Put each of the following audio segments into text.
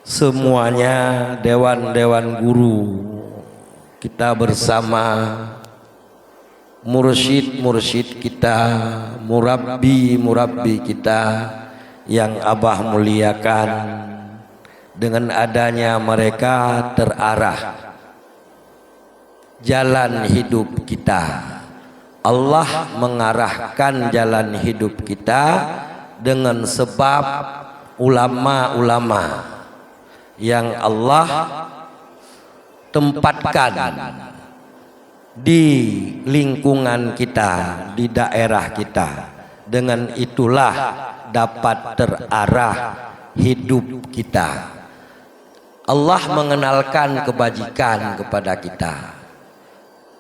semuanya dewan-dewan guru kita bersama, mursyid-mursyid kita, murabbi-murabbi kita yang Abah muliakan. Dengan adanya mereka terarah jalan hidup kita. Allah mengarahkan jalan hidup kita dengan sebab ulama-ulama yang Allah tempatkan di lingkungan kita, di daerah kita. Dengan itulah dapat terarah hidup kita. Allah mengenalkan kebajikan kepada kita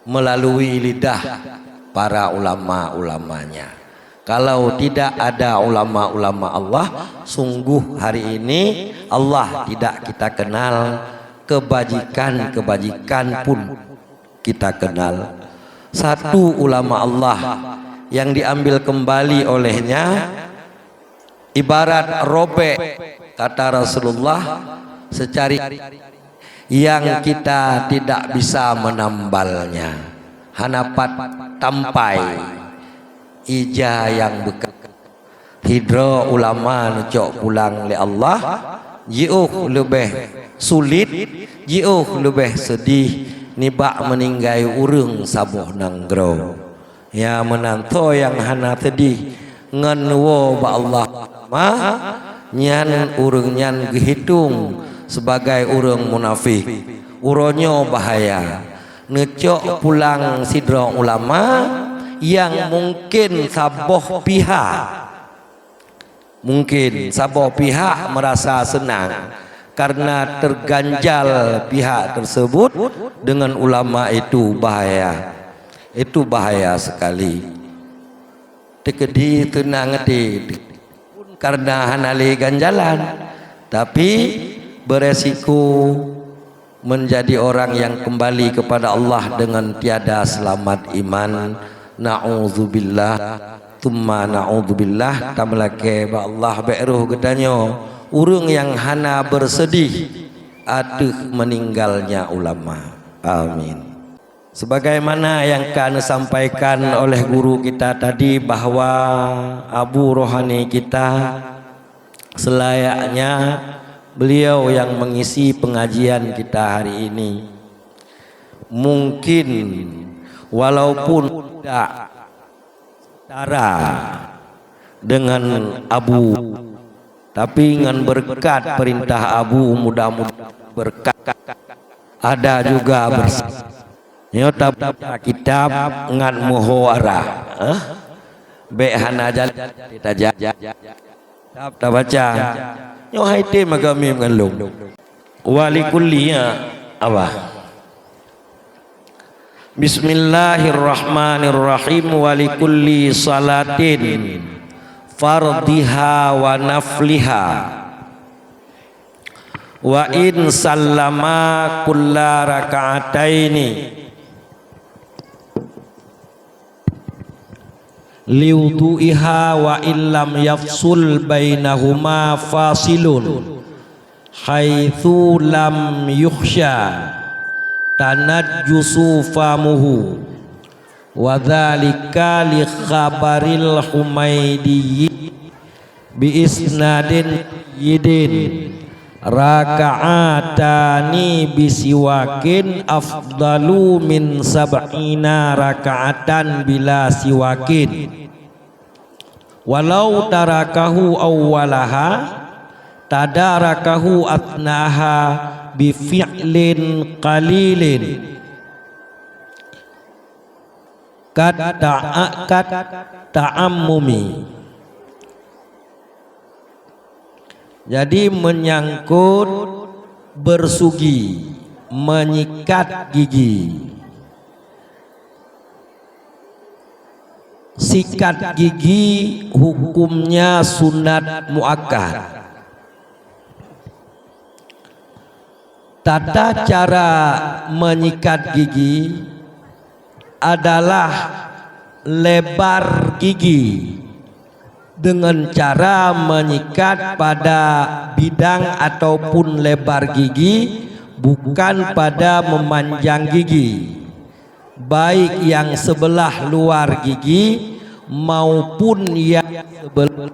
melalui lidah para ulama-ulamanya. Kalau tidak ada ulama-ulama Allah, sungguh hari ini Allah tidak kita kenal, kebajikan-kebajikan pun kita kenal. Satu ulama Allah yang diambil kembali olehnya ibarat robek, kata Rasulullah, secari yang kita tidak bisa menambalnya. Hanapat tampai ija yang bekas hidro ulama nucok pulang le Allah, jiuh lebih sulit, jiuh lebih sedih nibak meninggai urung sabuh nanggro. Ya menanto yang hana sedih ngenwo ba Allah mah nyan urung nyan gehitung sebagai urang munafik, uronyo bahaya. Ngecok pulang sidro ulama yang mungkin saboh pihak merasa senang karena terganjal pihak tersebut dengan ulama. Itu bahaya, itu bahaya sekali. Tekedi tenang karena hanali ganjalan, tapi beresiko menjadi orang yang kembali kepada Allah dengan tiada selamat iman. Na'udzubillah thumma na'udzubillah. Tamlake ba Allah be'ruh gedanyo urung yang hana bersedih aduh meninggalnya ulama. Amin. Sebagaimana yang kan sampaikan oleh guru kita tadi, bahwa abu rohani kita selayaknya beliau yang mengisi pengajian kita hari ini. Mungkin walaupun tidak setara dengan Abu, tapi dengan berkat perintah Abu mudah-mudahan berkat ada juga bersama. Nyota kitab ngan muhawara, be hanajal kita kita baca. Yo haite magami ngalung wali kulliya apa. Bismillahirrahmanirrahim. Wali kulli salatin fardhiha wa nafliha wa in sallama kulla raka'ataini liwudu'iha wa illam yafsul bainahuma fasilun haitsu lam yukhsha tanajjusu famuhu wa dzalika li khabaril Humaydi bi isnadin yidin raka'atani bisiwakin afdalu min sab'ina raka'atan bila siwakin walau tarakahu awwalaha tadarakahu atnaha bi fi'lin qalilin kat ta'ammumi. Jadi menyangkut bersugi, menyikat gigi. Sikat gigi hukumnya sunat muakkad. Tata cara menyikat gigi adalah lebar gigi dengan cara menyikat pada bidang ataupun lebar gigi, bukan pada memanjang gigi, baik yang sebelah luar gigi maupun yang sebelah.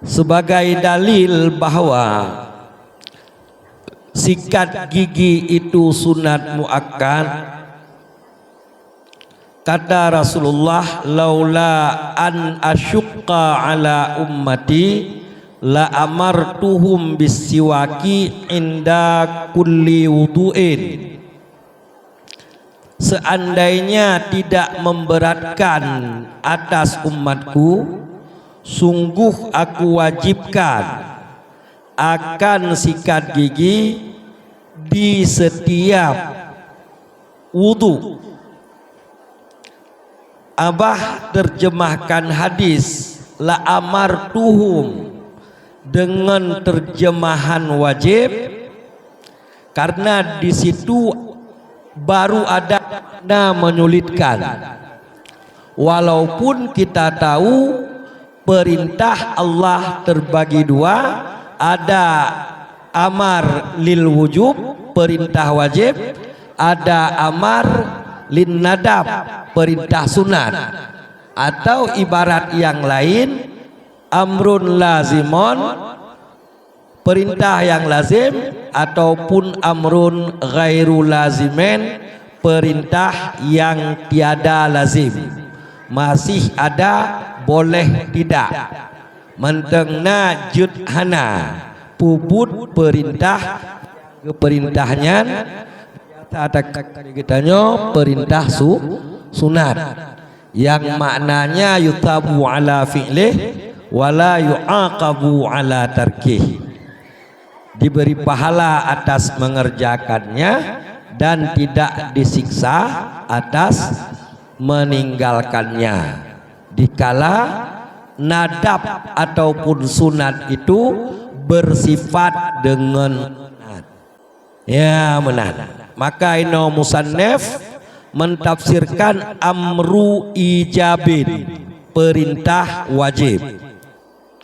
Sebagai dalil bahwa sikat gigi itu sunat muakkad, kata Rasulullah, laula an asyqa ala ummati la amartuhum bisiwaki inda kulli wudu'in. Seandainya tidak memberatkan atas umatku, sungguh aku wajibkan akan sikat gigi di setiap wudu. Abah terjemahkan hadis la amartuhum dengan terjemahan wajib, karena di situ baru ada makna menyulitkan. Walaupun kita tahu perintah Allah terbagi dua, ada amar lil wujub, perintah wajib, ada amar lin nadab, perintah sunat, atau ibarat yang lain amrun lazimun, perintah yang lazim, ataupun amrun ghairu lazimin, perintah yang tiada lazim. Masih ada boleh tidak, mentengna judhana puput perintah ke perintahnya, ada kitanya perintah sunat yang maknanya yutabu ala fi'lih wala yu'aqabu ala tarkih, diberi pahala atas mengerjakannya dan tidak disiksa atas meninggalkannya. Dikala nadab ataupun sunat itu bersifat dengan menat, ya menat, maka ino musannif mentafsirkan amru ijabin, perintah wajib.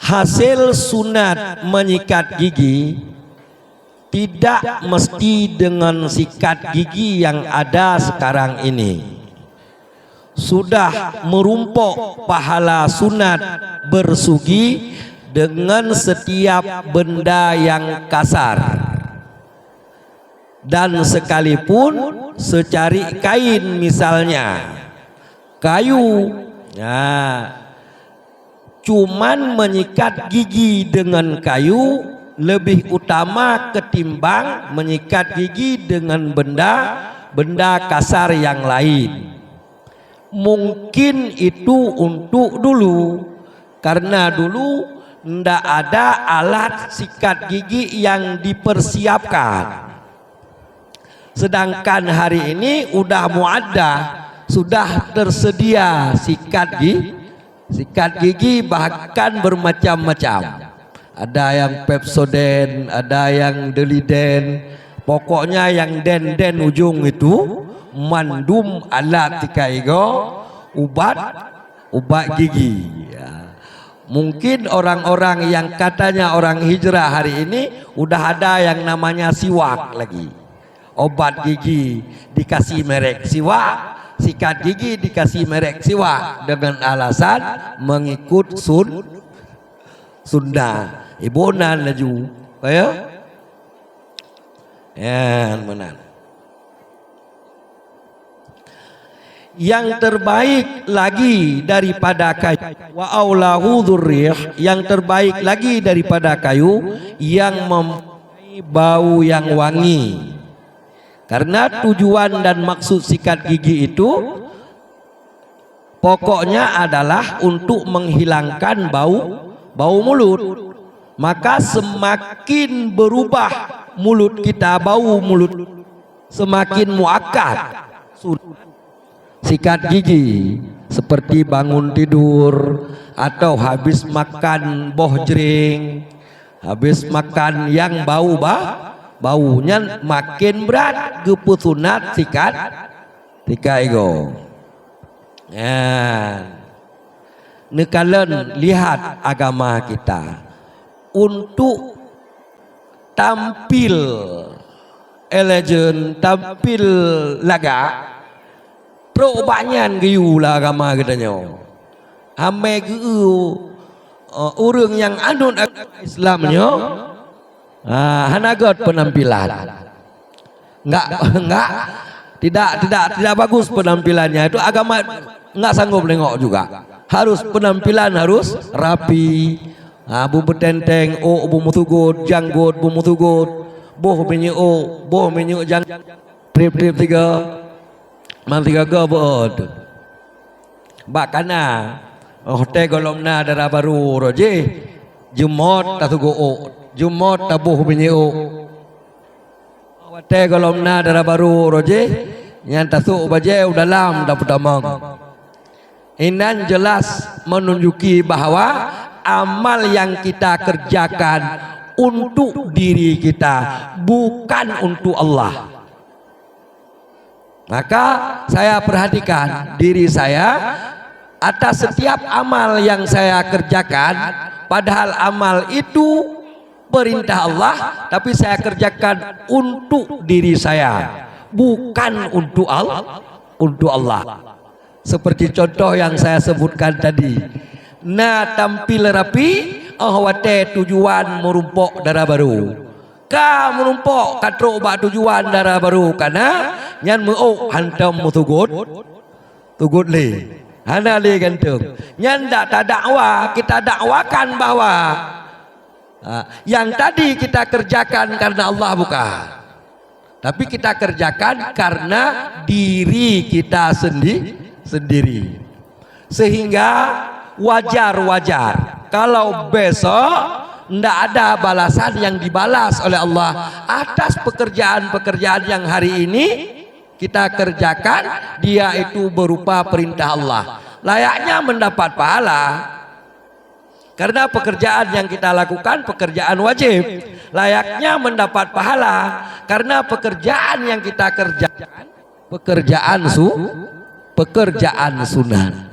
Hasil sunat menyikat gigi tidak mesti dengan sikat gigi yang ada sekarang ini. Sudah merumpuk pahala sunat bersugi dengan setiap benda yang kasar, dan sekalipun secari kain, misalnya kayu, ya, cuman menyikat gigi dengan kayu lebih utama ketimbang menyikat gigi dengan benda kasar yang lain. Mungkin itu untuk dulu, karena dulu ndak ada alat sikat gigi yang dipersiapkan. Sedangkan hari ini udah muaddah, sudah tersedia sikat gigi bahkan bermacam-macam. Ada yang Pepsodent, ada yang Deliden, pokoknya yang den ujung itu mandum alat tikaigo ubat gigi, ya. Mungkin orang-orang yang katanya orang hijrah hari ini udah ada yang namanya siwak lagi, obat gigi dikasih merek siwak, sikat gigi dikasih merek siwak, dengan alasan mengikut Sunda ibunan laju kayak ya benar. Yang terbaik lagi daripada kayu wa aulahu dzurriyah, yang terbaik lagi daripada kayu yang mempunyai bau yang wangi. Karena tujuan dan maksud sikat gigi itu pokoknya adalah untuk menghilangkan bau mulut. Maka semakin berubah mulut kita, bau mulut semakin muakkad. Sikat gigi seperti bangun tidur atau habis makan bohjring, habis makan yang baunya makin berat, keputunat sikat ego. nekalen lihat agama kita untuk tampil elegan, tampil laga perubahan giu lah agama katanya. Ame giu orang yang anut Islamnya hanagot penampilan. Enggak tidak bagus penampilannya. Itu agama enggak sanggup nengok juga. Harus penampilan harus rapi. Bu betenteng, bu mutugut, janggut, bu mutugut, boh menyuk jang, trip tiga, man tiga gabot. Bakana, te golomna darah baru roje, jumot tatugo, jumot tabuh menyuk. Te golomna darah baru roje, yang tasuk baje dalam dapat damang. Inan jelas menunjuki bahwa amal yang kita kerjakan untuk diri kita, bukan untuk Allah. Maka saya perhatikan diri saya atas setiap amal yang saya kerjakan, padahal amal itu perintah Allah, tapi saya kerjakan untuk diri saya, bukan untuk Allah. Seperti contoh yang saya sebutkan tadi. Na tampil rapi, wate tujuan merumpok darah baru. Ka merumpok katro ba tujuan darah baru karena nyan mau hantam mutugut, tugut le, hana le gantung. Nyan tak dakwah, kita dakwakan bahwa yang tadi kita kerjakan karena Allah bukan, tapi kita kerjakan karena diri kita sendiri. Sehingga wajar kalau besok tidak ada balasan yang dibalas oleh Allah atas pekerjaan-pekerjaan yang hari ini kita kerjakan, dia itu berupa perintah Allah, layaknya mendapat pahala karena pekerjaan yang kita lakukan pekerjaan wajib, layaknya mendapat pahala karena pekerjaan yang kita kerjakan pekerjaan sunnah.